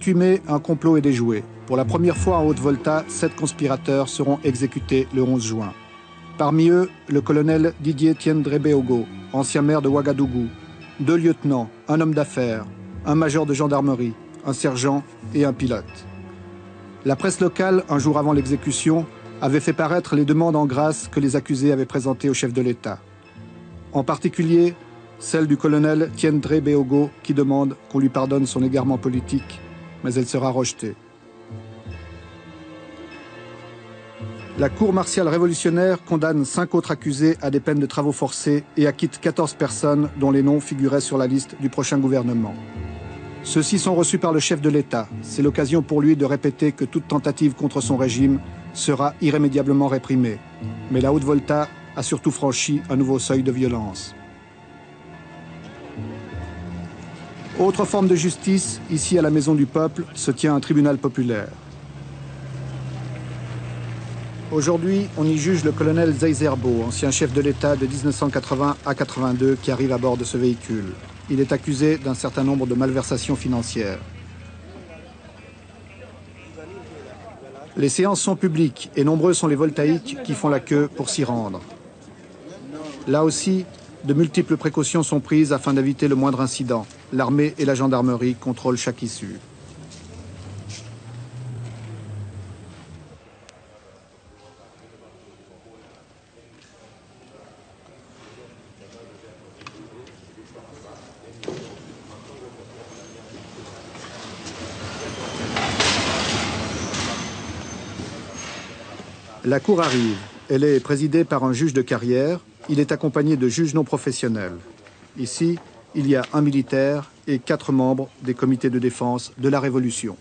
28 mai, un complot est déjoué. Pour la première fois en Haute-Volta, 7 conspirateurs seront exécutés le 11 juin. Parmi eux, le colonel Didier Tiendré-Béogo, ancien maire de Ouagadougou, 2 lieutenants, un homme d'affaires, un major de gendarmerie, un sergent et un pilote. La presse locale, un jour avant l'exécution, avait fait paraître les demandes en grâce que les accusés avaient présentées au chef de l'État. En particulier, celle du colonel Tiendré-Béogo qui demande qu'on lui pardonne son égarement politique, mais elle sera rejetée. La Cour martiale révolutionnaire condamne 5 autres accusés à des peines de travaux forcés et acquitte 14 personnes dont les noms figuraient sur la liste du prochain gouvernement. Ceux-ci sont reçus par le chef de l'État. C'est l'occasion pour lui de répéter que toute tentative contre son régime sera irrémédiablement réprimée. Mais la Haute-Volta a surtout franchi un nouveau seuil de violence. Autre forme de justice, ici à la Maison du Peuple, se tient un tribunal populaire. Aujourd'hui, on y juge le colonel Zeizerbo, ancien chef de l'État de 1980 à 82, qui arrive à bord de ce véhicule. Il est accusé d'un certain nombre de malversations financières. Les séances sont publiques et nombreux sont les voltaïques qui font la queue pour s'y rendre. Là aussi, de multiples précautions sont prises afin d'éviter le moindre incident. L'armée et la gendarmerie contrôlent chaque issue. La cour arrive. Elle est présidée par un juge de carrière. Il est accompagné de juges non professionnels. Ici, il y a un militaire et 4 membres des comités de défense de la Révolution.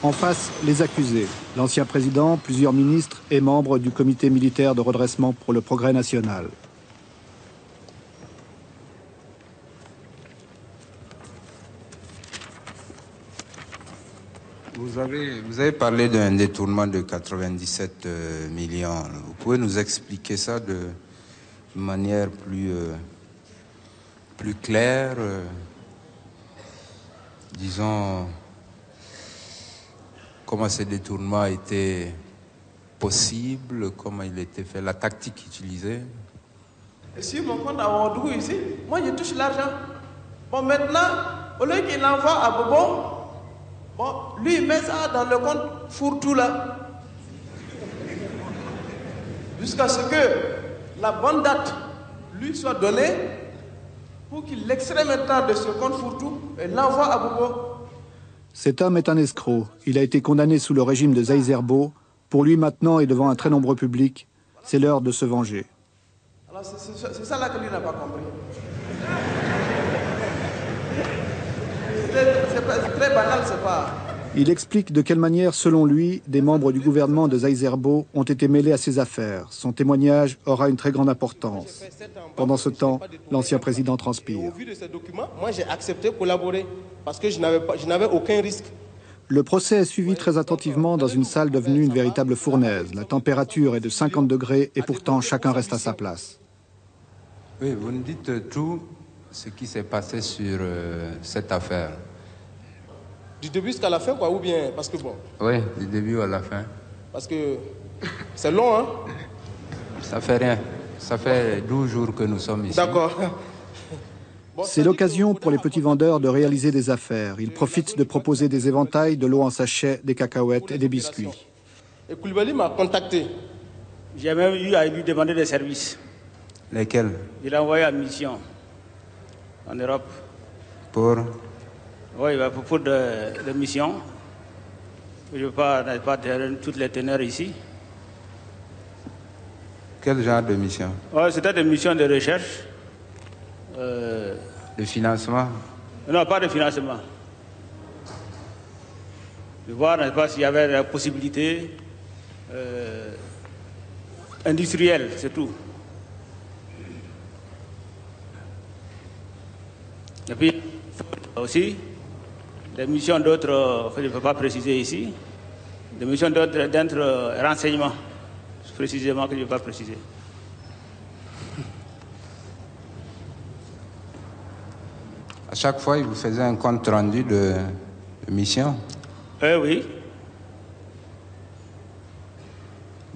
En face, les accusés. L'ancien président, plusieurs ministres et membres du comité militaire de redressement pour le progrès national. Vous avez parlé d'un détournement de 97 millions. Vous pouvez nous expliquer ça de manière plus claire, disons, comment ce détournement a été possible, comment il a été fait, la tactique utilisée? Si mon compte à Ouagadougou ici, moi je touche l'argent. Bon, maintenant, au lieu qu'il envoie à Bobo, bon, lui il met ça dans le compte fourre-tout là. Jusqu'à ce que la bonne date lui soit donnée pour qu'il l'extrait maintenant de ce compte fourre-tout et l'envoie à Bobo. Cet homme est un escroc. Il a été condamné sous le régime de Zeizerbo. Pour lui maintenant et devant un très nombreux public, c'est l'heure de se venger. Alors c'est ça là que lui n'a pas compris. C'est très banal, c'est pas... Il explique de quelle manière, selon lui, des membres du gouvernement de Zeizerbo ont été mêlés à ses affaires. Son témoignage aura une très grande importance. Pendant ce temps, l'ancien président transpire. Au vu de ces documents, moi j'ai accepté de collaborer parce que je n'avais aucun risque. Le procès est suivi très attentivement dans une salle devenue une véritable fournaise. La température est de 50 degrés et pourtant chacun reste à sa place. Oui, vous nous dites tout ce qui s'est passé sur cette affaire. Du début jusqu'à la fin, quoi, ou bien parce que bon. Oui, du début à la fin. Parce que c'est long, hein. Ça fait rien. Ça fait 12 jours que nous sommes ici. D'accord. C'est l'occasion pour les petits vendeurs de réaliser des affaires. Ils profitent de proposer des éventails, de l'eau en sachet, des cacahuètes et des biscuits. Et Koulibaly m'a contacté. J'ai même eu à lui demander des services. Lesquels? Il a envoyé en mission en Europe. Pour? Oui, pour des missions. Je ne veux pas donner toutes les teneurs ici. Quel genre de mission? Ouais, c'était des missions de recherche. De financement? Non, pas de financement. De voir, n'est-ce pas, s'il y avait la possibilité industrielle, c'est tout. Et puis, aussi, des missions d'autres, je ne peux pas préciser ici, des missions d'autres renseignements, précisément que je ne peux pas préciser. À chaque fois, il vous faisait un compte rendu de mission? Oui.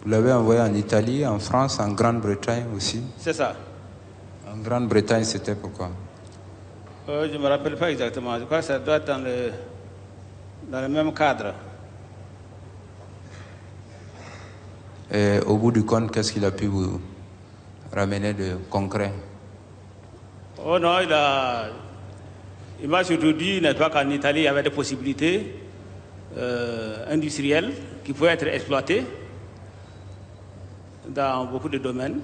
Vous l'avez envoyé en Italie, en France, en Grande-Bretagne aussi? C'est ça. En Grande-Bretagne, c'était pourquoi? Je ne me rappelle pas exactement. Je crois que ça doit être dans le même cadre. Et au bout du compte, qu'est-ce qu'il a pu vous ramener de concret? Oh non, il m'a surtout dit, n'est-ce pas, qu'en Italie, il y avait des possibilités industrielles qui pouvaient être exploitées dans beaucoup de domaines.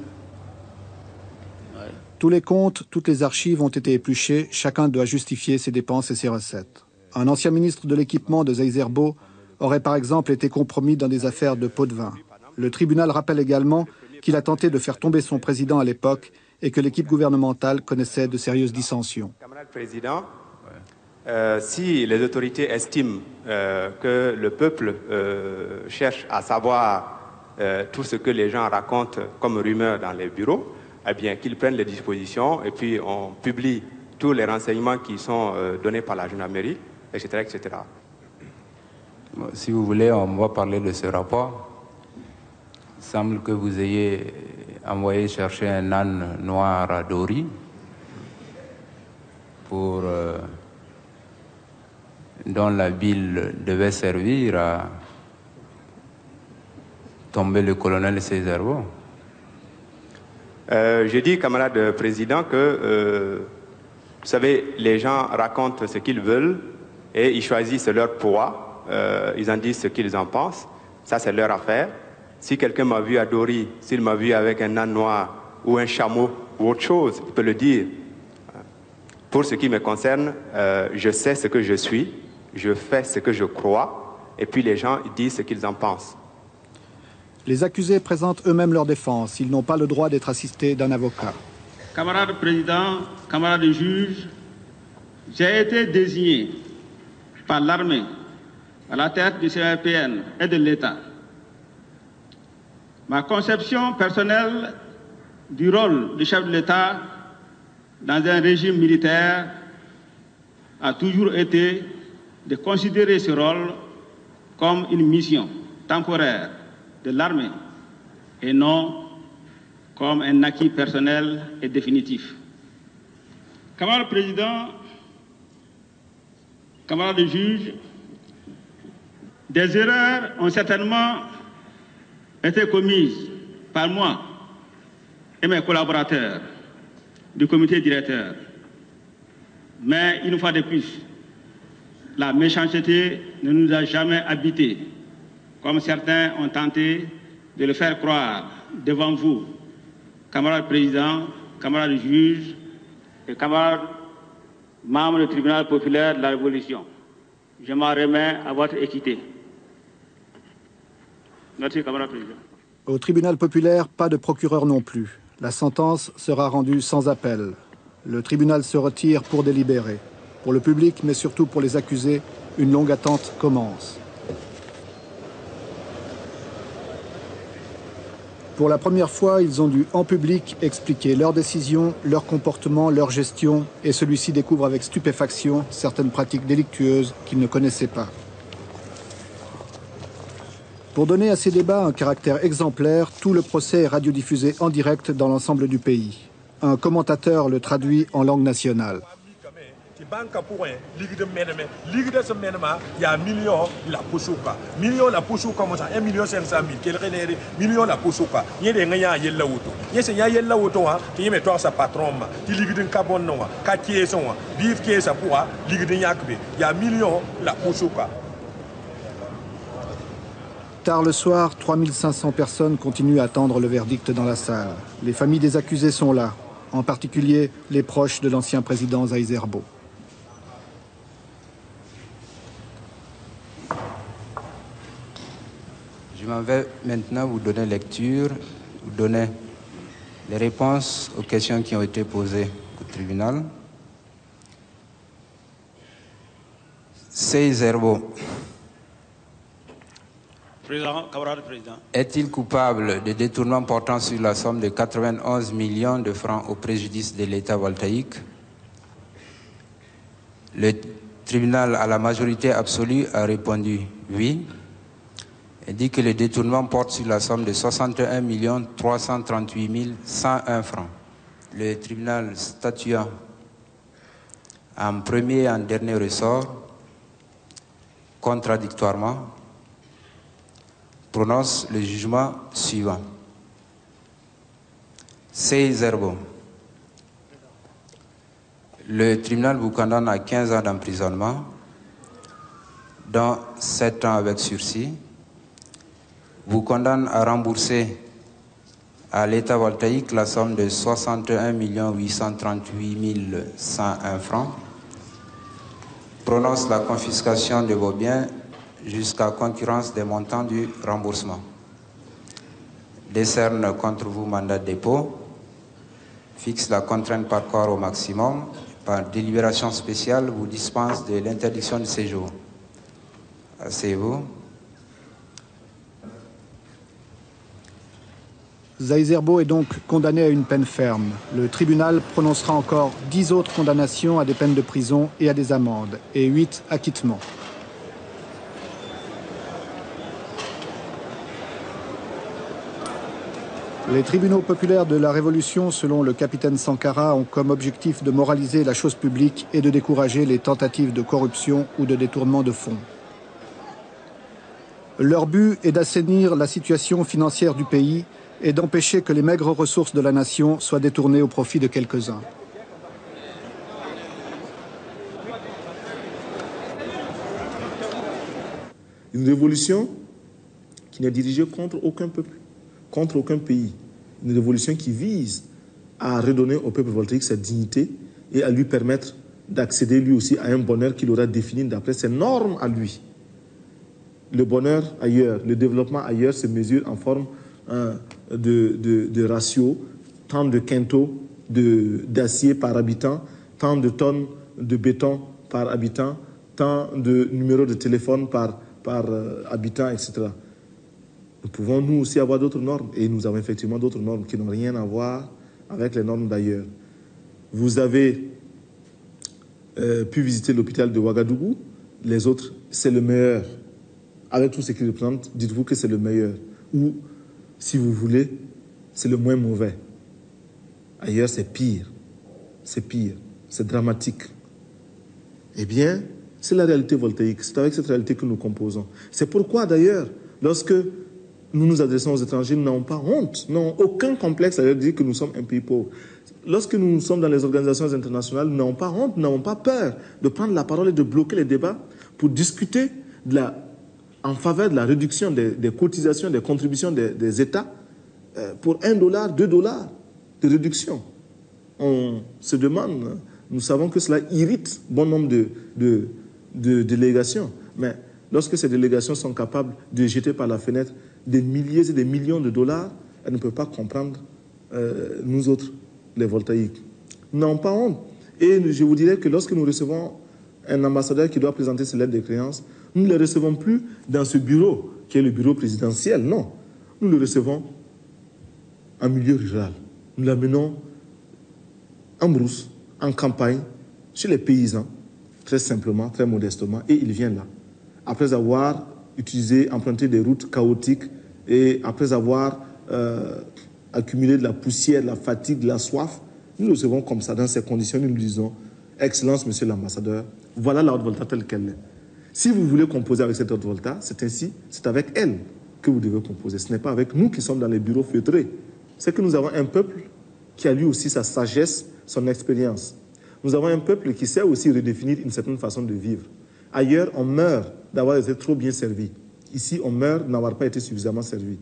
Ouais. Tous les comptes, toutes les archives ont été épluchées, chacun doit justifier ses dépenses et ses recettes. Un ancien ministre de l'équipement de Zaïs-Erbo aurait par exemple été compromis dans des affaires de pots de vin. Le tribunal rappelle également qu'il a tenté de faire tomber son président à l'époque et que l'équipe gouvernementale connaissait de sérieuses dissensions. Camarade président, si les autorités estiment que le peuple cherche à savoir tout ce que les gens racontent comme rumeurs dans les bureaux, eh bien qu'ils prennent les dispositions et puis on publie tous les renseignements qui sont donnés par la gendarmerie, etc., etc. Bon, si vous voulez, on va parler de ce rapport. Il semble que vous ayez envoyé chercher un âne noir à Dori dont la bile devait servir à tomber le colonel Zaïs-Erbo. Je dis, camarade président, que vous savez, les gens racontent ce qu'ils veulent et ils choisissent leur poids, ils en disent ce qu'ils en pensent, ça c'est leur affaire. Si quelqu'un m'a vu à Dori, s'il m'a vu avec un âne noir ou un chameau ou autre chose, il peut le dire. Pour ce qui me concerne, je sais ce que je suis, je fais ce que je crois, et puis les gens ils disent ce qu'ils en pensent. Les accusés présentent eux-mêmes leur défense. Ils n'ont pas le droit d'être assistés d'un avocat. Camarade président, camarade juge, j'ai été désigné par l'armée à la tête du CRPN et de l'État. Ma conception personnelle du rôle du chef de l'État dans un régime militaire a toujours été de considérer ce rôle comme une mission temporaire de l'armée et non comme un acquis personnel et définitif. Camarade président, camarade juge, des erreurs ont certainement été commises par moi et mes collaborateurs du comité directeur. Mais une fois de plus, la méchanceté ne nous a jamais habités, comme certains ont tenté de le faire croire devant vous, camarades présidents, camarades juges et camarades membres du tribunal populaire de la Révolution. Je m'en remets à votre équité. Merci, camarade président. Au tribunal populaire, pas de procureur non plus. La sentence sera rendue sans appel. Le tribunal se retire pour délibérer. Pour le public, mais surtout pour les accusés, une longue attente commence. Pour la première fois, ils ont dû en public expliquer leurs décisions, leur comportement, leur gestion, et celui-ci découvre avec stupéfaction certaines pratiques délictueuses qu'il ne connaissait pas. Pour donner à ces débats un caractère exemplaire, tout le procès est radiodiffusé en direct dans l'ensemble du pays. Un commentateur le traduit en langue nationale. Tard le soir, 3500 personnes continuent à attendre le verdict dans la salle. Les familles des accusés sont là, en particulier les proches de l'ancien président Zaïs-Erbo. Je m'en vais maintenant vous donner lecture, vous donner les réponses aux questions qui ont été posées au tribunal. Zaïs-Erbo. Président, camarade président. Est-il coupable de détournement portant sur la somme de 91 millions de francs au préjudice de l'État voltaïque? Le tribunal à la majorité absolue a répondu oui et dit que le détournement porte sur la somme de 61 338 101 francs. Le tribunal statuant en premier et en dernier ressort, contradictoirement, prononce le jugement suivant. Seizerbo. Le tribunal vous condamne à 15 ans d'emprisonnement, dont 7 ans avec sursis. Vous condamne à rembourser à l'État voltaïque la somme de 61 838 101 francs, prononce la confiscation de vos biens jusqu'à concurrence des montants du remboursement, décerne contre vous mandat de dépôt, fixe la contrainte par corps au maximum, par délibération spéciale vous dispense de l'interdiction de séjour. Asseyez-vous. Zaizerbo est donc condamné à une peine ferme. Le tribunal prononcera encore 10 autres condamnations à des peines de prison et à des amendes, et 8 acquittements. Les tribunaux populaires de la Révolution, selon le capitaine Sankara, ont comme objectif de moraliser la chose publique et de décourager les tentatives de corruption ou de détournement de fonds. Leur but est d'assainir la situation financière du pays et d'empêcher que les maigres ressources de la nation soient détournées au profit de quelques-uns. Une révolution qui n'est dirigée contre aucun peuple, contre aucun pays. Une révolution qui vise à redonner au peuple voltaïque sa dignité et à lui permettre d'accéder lui aussi à un bonheur qu'il aura défini d'après ses normes à lui. Le bonheur ailleurs, le développement ailleurs se mesure en forme de ratio, tant de quintaux d'acier par habitant, tant de tonnes de béton par habitant, tant de numéros de téléphone par habitant, etc. Nous pouvons nous aussi avoir d'autres normes, et nous avons effectivement d'autres normes qui n'ont rien à voir avec les normes d'ailleurs. Vous avez pu visiter l'hôpital de Ouagadougou, les autres, c'est le meilleur. Avec tout ce qu'il représente, dites-vous que c'est le meilleur. Ou, si vous voulez, c'est le moins mauvais. Ailleurs, c'est pire. C'est pire. C'est dramatique. Eh bien, c'est la réalité voltaïque. C'est avec cette réalité que nous composons. C'est pourquoi, d'ailleurs, lorsque nous nous adressons aux étrangers, nous n'avons pas honte, nous n'avons aucun complexe à leur dire que nous sommes un pays pauvre. Lorsque nous sommes dans les organisations internationales, nous n'avons pas honte, nous n'avons pas peur de prendre la parole et de bloquer les débats pour discuter en faveur de la réduction des cotisations, des contributions des États pour $1, $2 de réduction. On se demande, nous savons que cela irrite bon nombre de délégations, mais lorsque ces délégations sont capables de jeter par la fenêtre des milliers et des millions de dollars, elles ne peuvent pas comprendre nous autres, les voltaïques. Nous n'avons pas honte. Et je vous dirais que lorsque nous recevons un ambassadeur qui doit présenter ses lettres de créance, nous ne le recevons plus dans ce bureau, qui est le bureau présidentiel, non. Nous le recevons en milieu rural. Nous l'amenons en brousse, en campagne, chez les paysans, très simplement, très modestement, et il vient là. Après avoir emprunté des routes chaotiques et après avoir accumulé de la poussière, de la fatigue, de la soif, nous le recevons comme ça, dans ces conditions, nous lui disons « Excellence, monsieur l'ambassadeur, voilà la Haute-Volta telle qu'elle est. Si vous voulez composer avec cette Haute-Volta, c'est avec elle que vous devez composer. Ce n'est pas avec nous qui sommes dans les bureaux feutrés. C'est que nous avons un peuple qui a lui aussi sa sagesse, son expérience. Nous avons un peuple qui sait aussi redéfinir une certaine façon de vivre. Ailleurs, on meurt d'avoir été trop bien servi. Ici, on meurt de n'avoir pas été suffisamment servi.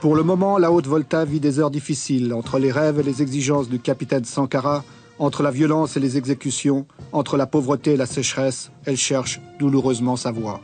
Pour le moment, la Haute-Volta vit des heures difficiles, entre les rêves et les exigences du capitaine Sankara, entre la violence et les exécutions, entre la pauvreté et la sécheresse, elle cherche douloureusement sa voie.